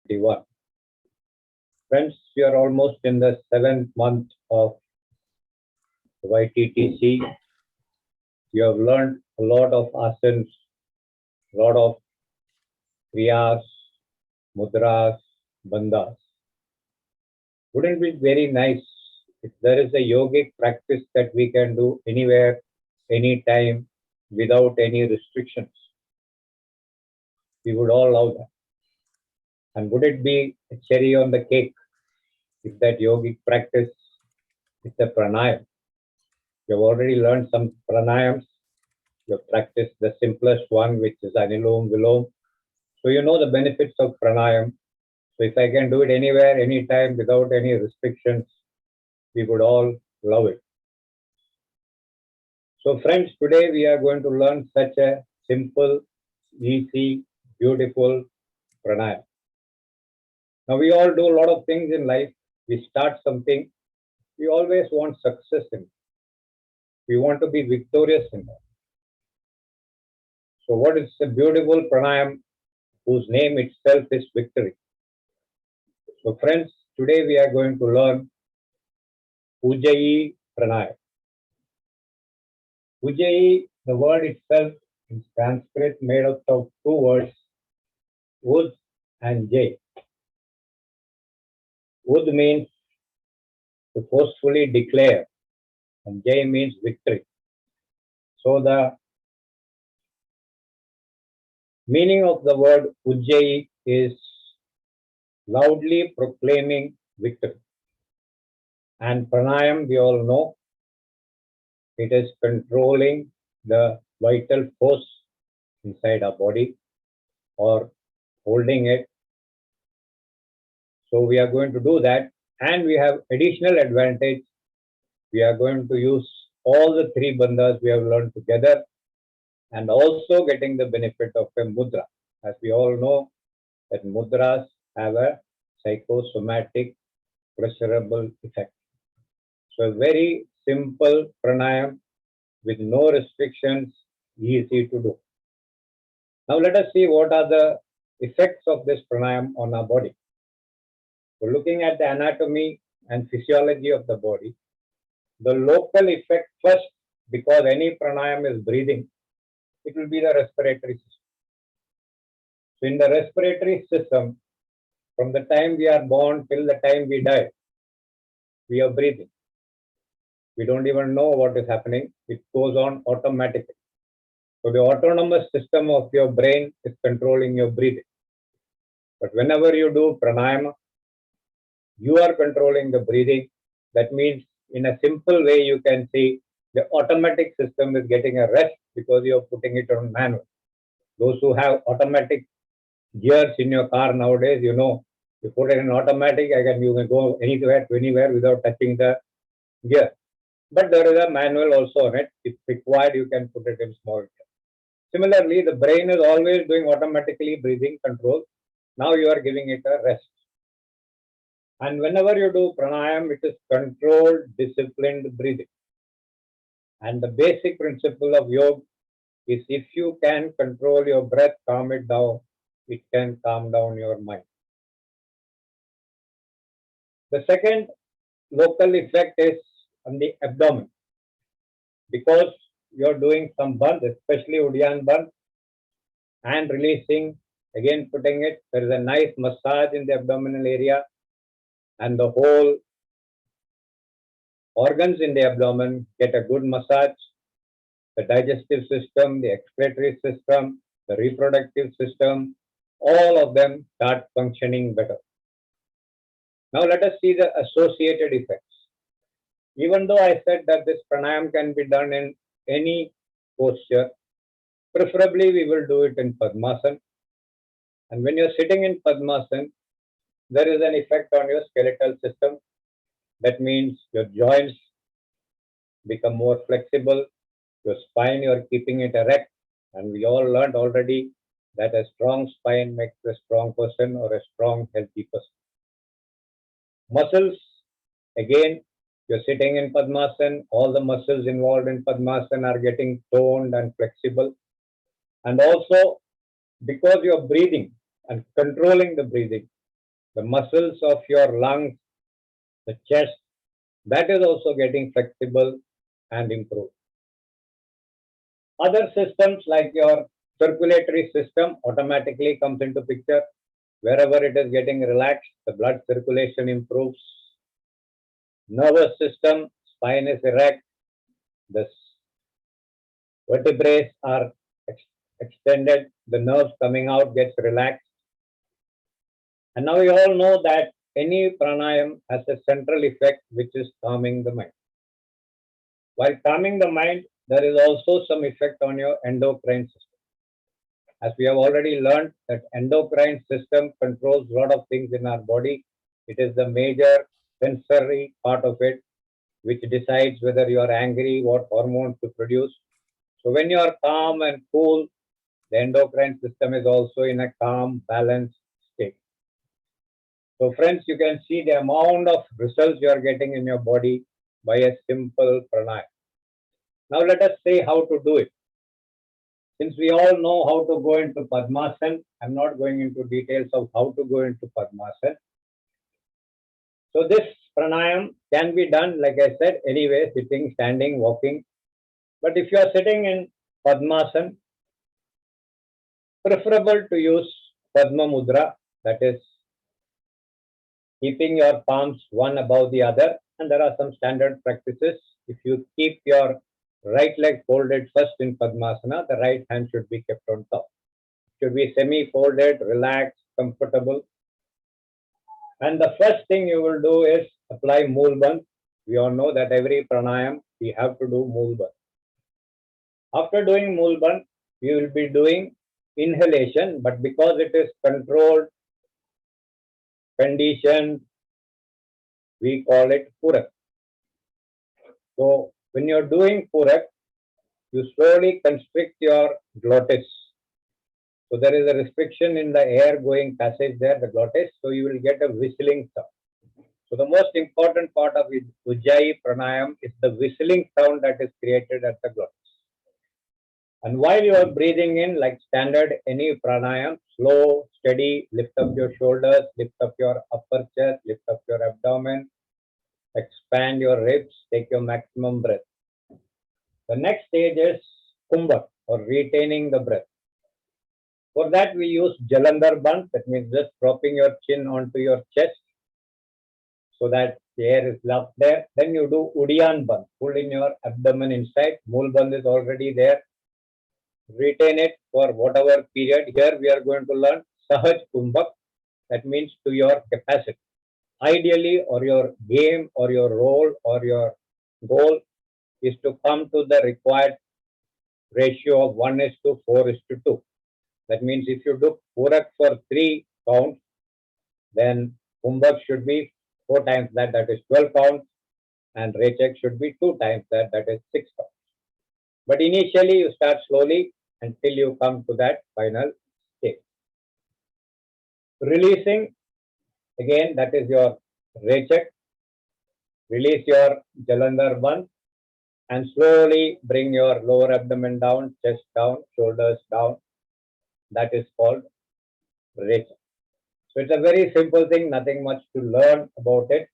2021. Friends, we are almost in the 7th month of YTTC. You have learned a lot of asanas, a lot of kriyas, mudras, bandhas. Wouldn't it be very nice if there is a yogic practice that we can do anywhere, anytime, without any restrictions? We would all love that. And would it be a cherry on the cake if that yogic practice is the pranayam? You have already learned some pranayams. You have practiced the simplest one, which is Anilom Vilom. So you know the benefits of pranayam. So if I can do it anywhere, anytime, without any restrictions, we would all love it. So friends, today we are going to learn such a simple, easy, beautiful pranayam. Now we all do a lot of things in life. We start something. We always want success in it. We want to be victorious in that. So what is a beautiful pranayam whose name itself is victory? So friends, today we are going to learn Ujjai pranayam. Ujjai, the word itself in Sanskrit made up of two words, Uj and Jai. Ud means to forcefully declare, and Jai means victory. So the meaning of the word Ujjai is loudly proclaiming victory. And pranayam, we all know, it is controlling the vital force inside our body or holding it. So we are going to do that, and we have additional advantage. We are going to use all the three bandhas we have learned together, and also getting the benefit of a mudra. As we all know, that mudras have a psychosomatic pleasurable effect. So a very simple pranayam with no restrictions, easy to do. Now let us see what are the effects of this pranayam on our body. So looking at the anatomy and physiology of the body, the local effect first, because any pranayam is breathing, it will be the respiratory system. So in the respiratory system, from the time we are born till the time we die, we are breathing. We don't even know what is happening. It goes on automatically. So the autonomous system of your brain is controlling your breathing. But whenever you do pranayama, you are controlling the breathing. That means in a simple way, you can see the automatic system is getting a rest because you are putting it on manual. Those who have automatic gears in your car nowadays, you know, you put it in automatic, you can go anywhere to anywhere without touching the gear. But there is a manual also on it. If required, you can put it in small gear. Similarly, the brain is always doing automatically breathing control. Now you are giving it a rest. And whenever you do pranayam, it is controlled, disciplined breathing. And the basic principle of yoga is if you can control your breath, calm it down, it can calm down your mind. The second local effect is on the abdomen. Because you're doing some bandh, especially Uddiyana bandh, and releasing, again putting it, there is a nice massage in the abdominal area, and the whole organs in the abdomen get a good massage. The digestive system, the excretory system, the reproductive system, all of them start functioning better. Now let us see the associated effects. Even though I said that this pranayam can be done in any posture, preferably we will do it in Padmasana. And when you're sitting in Padmasana, there is an effect on your skeletal system. That means your joints become more flexible, your spine, you're keeping it erect. And we all learned already that a strong spine makes a strong person or a strong, healthy person. Muscles, again, you're sitting in Padmasana, all the muscles involved in Padmasana are getting toned and flexible. And also, because you're breathing and controlling the breathing, The muscles of your lungs, the chest, that is also getting flexible and improved. Other systems like your circulatory system automatically comes into picture. Wherever it is getting relaxed, the blood circulation improves. Nervous system, spine is erect, the vertebrae are extended, the nerves coming out gets relaxed. And now you all know that any pranayam has a central effect which is calming the mind. While calming the mind, there is also some effect on your endocrine system. As we have already learned that endocrine system controls a lot of things in our body. It is the major sensory part of it which decides whether you are angry, what hormones to produce. So when you are calm and cool, the endocrine system is also in a calm, balanced state. So friends, you can see the amount of results you are getting in your body by a simple pranayama. Now let us say how to do it. Since we all know how to go into Padmasana, I'm not going into details of how to go into Padmasana. So this pranayam can be done, like I said, anyway, sitting, standing, walking. But if you are sitting in Padmasana, preferable to use Padma Mudra, that is keeping your palms one above the other. And there are some standard practices. If you keep your right leg folded first in Padmasana, the right hand should be kept on top. Should be semi-folded, relaxed, comfortable. And the first thing you will do is apply Moolband. We all know that every pranayam, we have to do Moolband. After doing Moolband, we will be doing inhalation, but because it is controlled, conditioned, we call it Purak. So when you're doing Purak, you slowly constrict your glottis. So there is a restriction in the air going passage there, the glottis, so you will get a whistling sound. So the most important part of Ujjai pranayam is the whistling sound that is created at the glottis. And while you are breathing in, like standard any pranayam, slow, steady, lift up your shoulders, lift up your upper chest, lift up your abdomen, expand your ribs, take your maximum breath. The next stage is Kumbha, or retaining the breath. For that, we use Jalandhar Bandh, that means just dropping your chin onto your chest so that the air is locked there. Then you do Udiyan Bandh, pull in your abdomen inside. Mool Bandh is already there. Retain it for whatever period. Here we are going to learn Sahaj Kumbhak, that means to your capacity. Ideally, or your game, or your role, or your goal is to come to the required ratio of 1:4:2. That means if you do Purak for 3 counts, then Kumbhak should be 4 times that, that is 12 counts, and Rechak should be 2 times that, that is 6 counts. But initially you start slowly until you come to that final state. Releasing, again, that is your Rechak. Release your Jalandhar Bandh and slowly bring your lower abdomen down, chest down, shoulders down. That is called Rechak. So it's a very simple thing, nothing much to learn about it.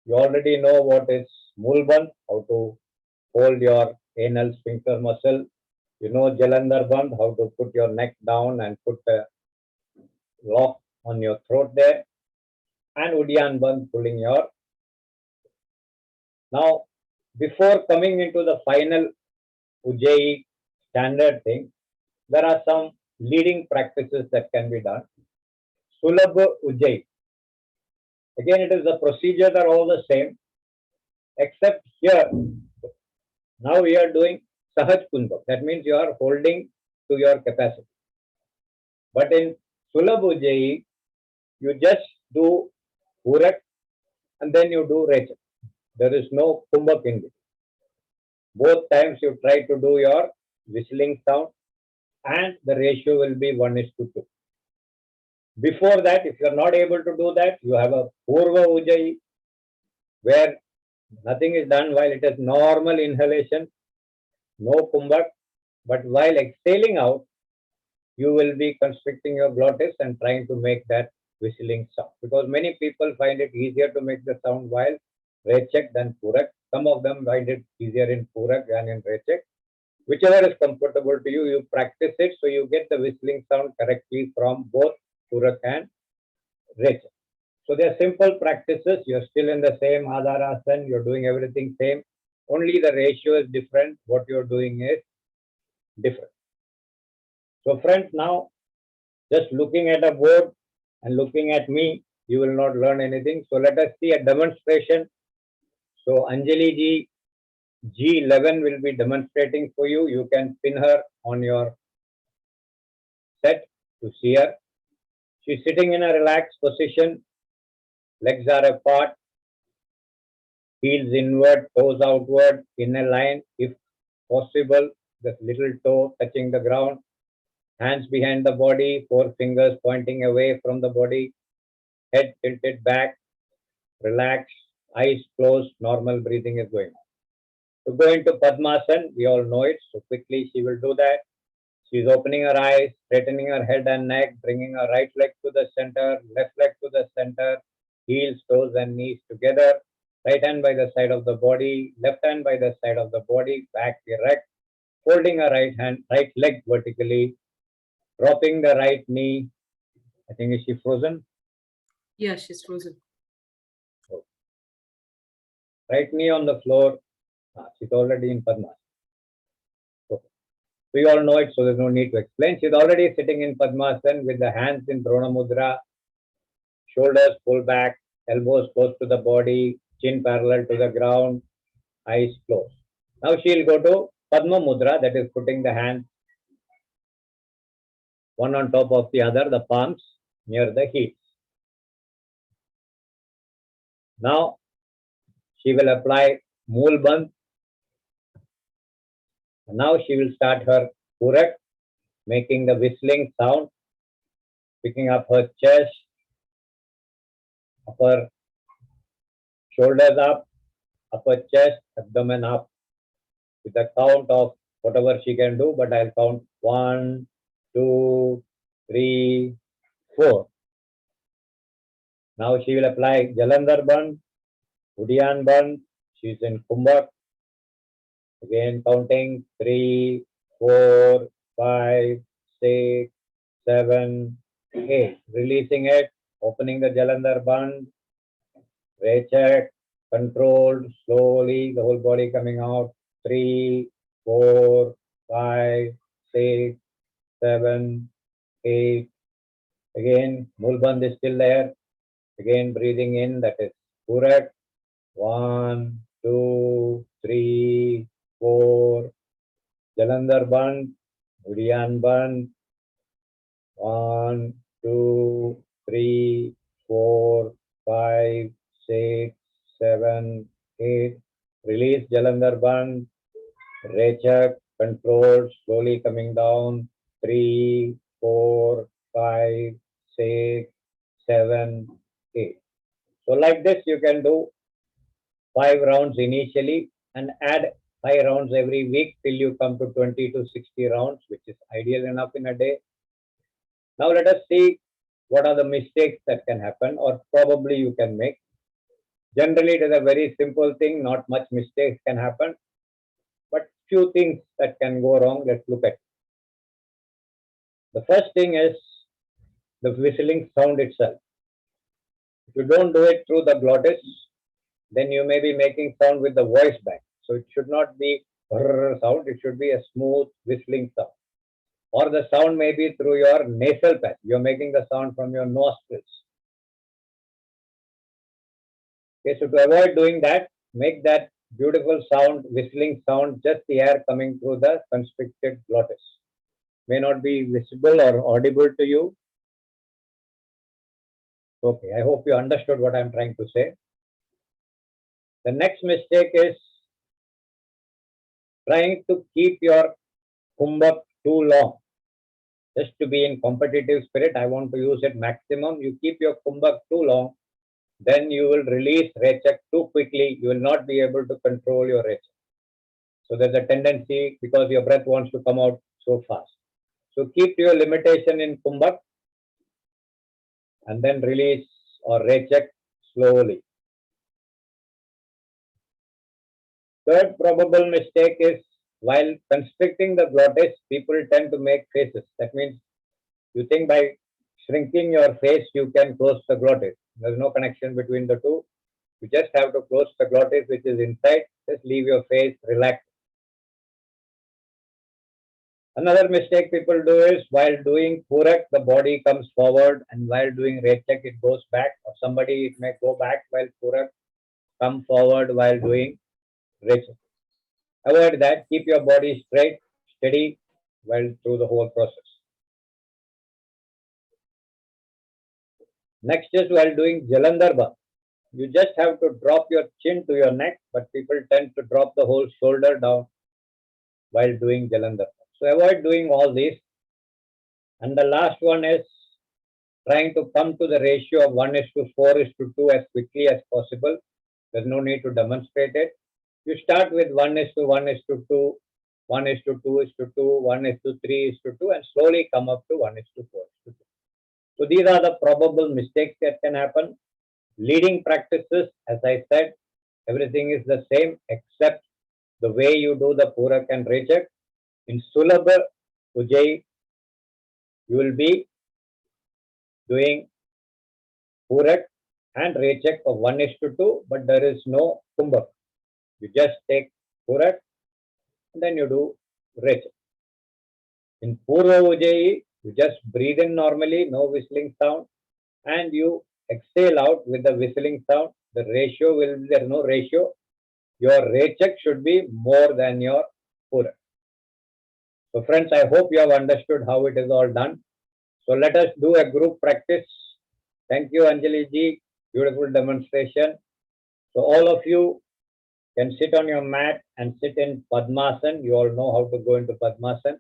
You already know what is Moolband, how to hold your anal sphincter muscle. You know Jalandhar Bandh, how to put your neck down and put a lock on your throat there. And Udiyan Bandh, pulling your. Now, before coming into the final Ujjayi standard thing, there are some leading practices that can be done. Sulabh Ujjai. Again, it is the procedures are all the same, except here, now we are doing Sahaj Kumbhak. That means you are holding to your capacity. But in Sulabh Ujjayi, you just do Purak and then you do Rechak. There is no Kumbhak in it. Both times you try to do your whistling sound and the ratio will be 1:2. Before that, if you are not able to do that, you have a Purva Ujjayi where nothing is done while it is normal inhalation, no Kumbhak, but while exhaling out, you will be constricting your glottis and trying to make that whistling sound, because many people find it easier to make the sound while Rechak than Purak. Some of them find it easier in Purak than in Rechak. Whichever is comfortable to you, you practice it so you get the whistling sound correctly from both Purak and Rechak. So they are simple practices. You're still in the same Adharasan. You're doing everything same. Only the ratio is different. What you're doing is different. So friends, now just looking at a board and looking at me, you will not learn anything. So let us see a demonstration. So Anjali ji, G11 will be demonstrating for you. You can pin her on your set to see her. She's sitting in a relaxed position. Legs are apart, heels inward, toes outward, in a line if possible, the little toe touching the ground, hands behind the body, four fingers pointing away from the body, head tilted back, relaxed, eyes closed, normal breathing is going on. To go into Padmasan, we all know it, so quickly she will do that. She's opening her eyes, straightening her head and neck, bringing her right leg to the center, left leg to the center, heels, toes, and knees together. Right hand by the side of the body, left hand by the side of the body, back erect, folding her right leg vertically, dropping the right knee. I think is she frozen? Yeah, she's frozen. Oh. Right knee on the floor. She's already in Padmasana. Okay. We all know it, so there's no need to explain. She's already sitting in Padmasana with the hands in Drona Mudra, shoulders pulled back, elbows close to the body, chin parallel to the ground, eyes closed. Now she'll go to Padma Mudra, that is putting the hands one on top of the other, the palms near the heels. Now she will apply Mool Bandh. Now she will start her Purak, making the whistling sound, picking up her chest, upper shoulders up, upper chest, abdomen up, with a count of whatever she can do, but I'll count 1, 2, 3, 4. Now she will apply Jalandhar Bandh, Udian Bandh. She's in Kumbhak. Again counting 3, 4, 5, 6, 7, 8. Releasing it, opening the Jalandhar Bandh, Rechak, controlled, slowly, the whole body coming out. 3, 4, 5, 6, 7, 8. Again, Mulbandh is still there. Again, breathing in, that is Purak. 1, 2, 3, 4. Jalandhar Bandh, Udian Bandh. 1, 2, 3, 4, 5, 6, 7, 8. Release Jalandhar Bandh. Rechak, controlled, slowly coming down. 3, 4, 5, 6, 7, 8. So like this, you can do 5 rounds initially and add 5 rounds every week till you come to 20 to 60 rounds, which is ideal enough in a day. Now let us see what are the mistakes that can happen or probably you can make. Generally, it is a very simple thing, not much mistakes can happen, but few things that can go wrong. Let's look at it. The first thing is the whistling sound itself. If you don't do it through the glottis, then you may be making sound with the voice back. So it should not be sound, it should be a smooth whistling sound. Or the sound may be through your nasal patch. You're making the sound from your nostrils. Okay, so to avoid doing that, make that beautiful sound, whistling sound, just the air coming through the constricted glottis. May not be visible or audible to you. Okay, I hope you understood what I'm trying to say. The next mistake is trying to keep your kumbhak too long. Just to be in competitive spirit, I want to use it maximum. You keep your kumbhak too long, then you will release rechak too quickly. You will not be able to control your rechak. So there's a tendency because your breath wants to come out so fast. So keep your limitation in kumbhak. and then release or recheck slowly. Third probable mistake is while constricting the glottis, people tend to make faces. That means you think by shrinking your face, you can close the glottis. There's no connection between the two. You just have to close the glottis, which is inside. Just leave your face relaxed. Another mistake people do is while doing Purak, the body comes forward, and while doing Rechak, it goes back. Or somebody, it may go back while Purak, come forward while doing Rechak. Avoid that. Keep your body straight, steady while through the whole process. Next is while doing Jalandhar Bandh. You just have to drop your chin to your neck, but people tend to drop the whole shoulder down while doing Jalandhar. So avoid doing all these. And the last one is trying to come to the ratio of 1:4:2 as quickly as possible. There's no need to demonstrate it. You start with 1:1:2, 1:2:2, 1:3:2, and slowly come up to 1:4:2. So these are the probable mistakes that can happen. Leading practices, as I said, everything is the same except the way you do the Purak and Rechak. In Sulabha Ujjai, you will be doing Purak and Rechak of 1:2, but there is no Kumbhak. You just take Purak and then you do Rechak. In Purva Ujjayi, you just breathe in normally, no whistling sound, and you exhale out with the whistling sound. The ratio will be, there is no ratio. Your Rechak should be more than your Purak. So friends, I hope you have understood how it is all done. So let us do a group practice. Thank you, Anjali ji. Beautiful demonstration. So all of you can sit on your mat and sit in Padmasan. You all know how to go into Padmasan.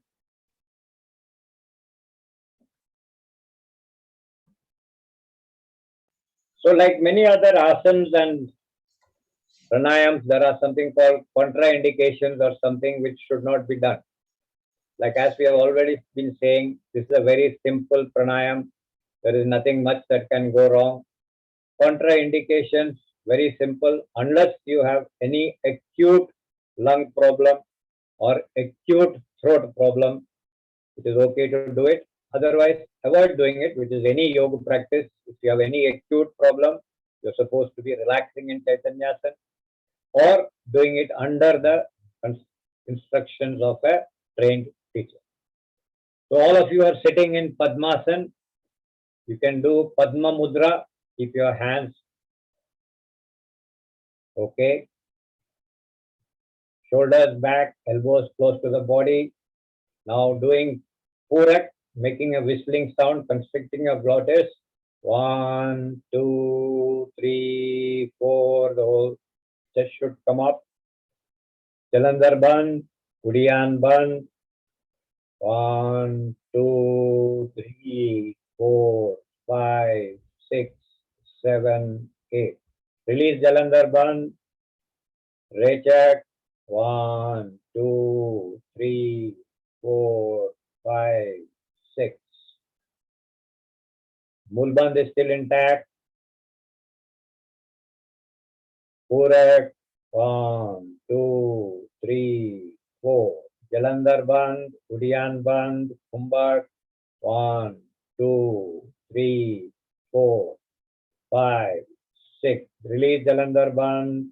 So like many other asanas and pranayams, there are something called contraindications or something which should not be done. Like as we have already been saying, this is a very simple pranayam. There is nothing much that can go wrong. Contraindications, very simple. Unless you have any acute lung problem or acute throat problem, it is okay to do it. Otherwise, avoid doing it, which is any yoga practice. If you have any acute problem, you're supposed to be relaxing in Chaitanyasana or doing it under the instructions of a trained teacher. So all of you are sitting in Padmasan. You can do Padma Mudra. Keep your hands okay. Shoulders back, elbows close to the body. Now doing Purak, making a whistling sound, constricting your glottis. 1, 2, 3, 4. The whole chest should come up. Jalandhar Bandh, Udiyan Bandh. 1, 2, 3, 4, 5, 6, 7, 8. Release Jalandhar Bandh. Rechak. 1, 2, 3, 4, 5, 6. Mulband is still intact. Purak. 1, 2, 3, 4. Jalandhar Bandh, Udiyan Bandh, Kumbhak. 1, 2, 3, 4, 5, 6. Release Jalandhar Bandh.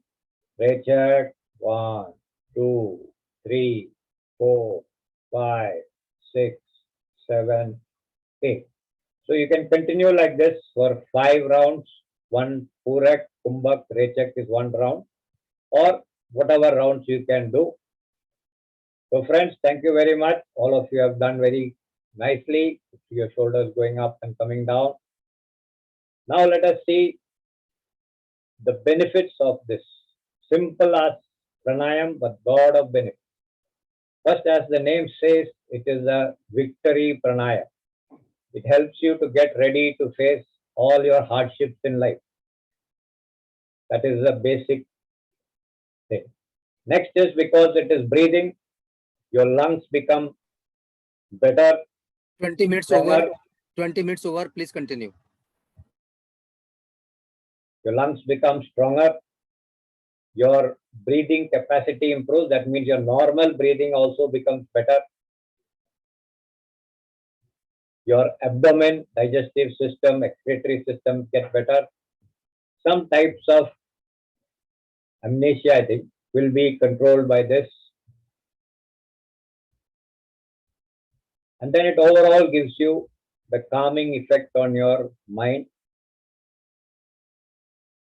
Rechak. 1, 2, 3, 4, 5, 6, 7, 8. So you can continue like this for 5 rounds. 1 Purak, Kumbhak, Rechak is 1 round, or whatever rounds you can do. So friends, thank you very much. All of you have done very nicely. Your shoulders going up and coming down. Now let us see the benefits of this simple as pranayam, but God of benefits. First, as the name says, it is a victory pranayam. It helps you to get ready to face all your hardships in life. That is the basic thing. Next is because it is breathing, your lungs become better. 20 minutes stronger. over. 20 minutes over. Please continue. Your lungs become stronger. Your breathing capacity improves. That means your normal breathing also becomes better. Your abdomen, digestive system, excretory system get better. Some types of amnesia, I think, will be controlled by this. And then it overall gives you the calming effect on your mind.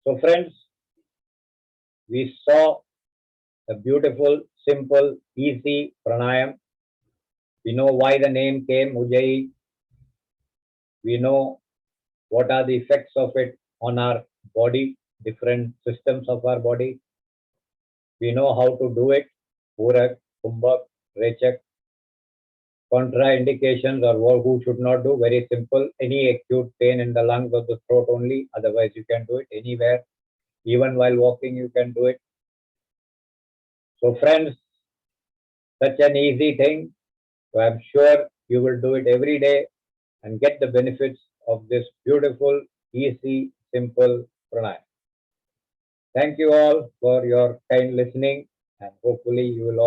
So, friends, we saw a beautiful, simple, easy pranayam. We know why the name came, Ujjai. We know what are the effects of it on our body, different systems of our body. We know how to do it, Purak, Kumbhak, Rechak, contraindications or who should not do. Very simple. Any acute pain in the lungs or the throat only. Otherwise, you can do it anywhere. Even while walking, you can do it. So, friends, such an easy thing. So, I'm sure you will do it every day and get the benefits of this beautiful, easy, simple pranayama. Thank you all for your kind listening, and hopefully, you will all